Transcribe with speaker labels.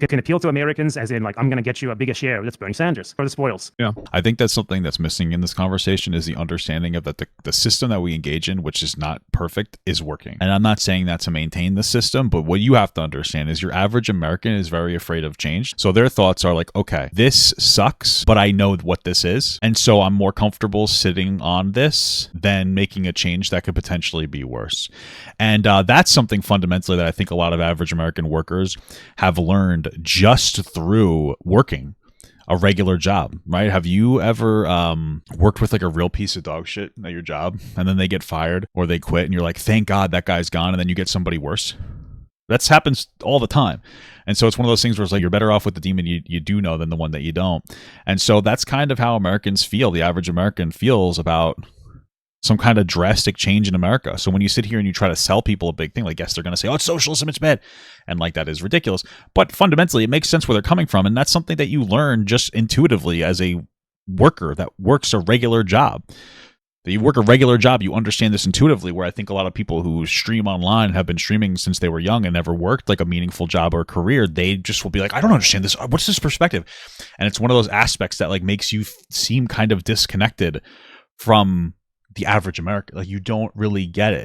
Speaker 1: It can appeal to Americans as in, like, I'm going to get you a bigger share. That's Bernie Sanders, or the spoils.
Speaker 2: Yeah. I think that's something that's missing in this conversation is the understanding of that the system that we engage in, which is not perfect, is working. And I'm not saying that to maintain the system, but what you have to understand is your average American is very afraid of change. So their thoughts are like, okay, this sucks, but I know what this is. And so I'm more comfortable sitting on this than making a change that could potentially be worse. And that's something fundamentally that I think a lot of average American workers have learned just through working a regular job, right? Have you ever worked with like a real piece of dog shit at your job and then they get fired or they quit and you're like, thank God that guy's gone, and then you get somebody worse? That happens all the time. And so it's one of those things where it's like you're better off with the demon you do know than the one that you don't. And so that's kind of how Americans feel. The average American feels about some kind of drastic change in America. So when you sit here and you try to sell people a big thing, like, yes, they're going to say, oh, it's socialism, it's bad. And like, that is ridiculous. But fundamentally, it makes sense where they're coming from. And that's something that you learn just intuitively as a worker that works a regular job. That you work a regular job, you understand this intuitively, where I think a lot of people who stream online have been streaming since they were young and never worked like a meaningful job or career, they just will be like, I don't understand this. What's this perspective? And it's one of those aspects that like makes you seem kind of disconnected from the average American. Like, you don't really get it.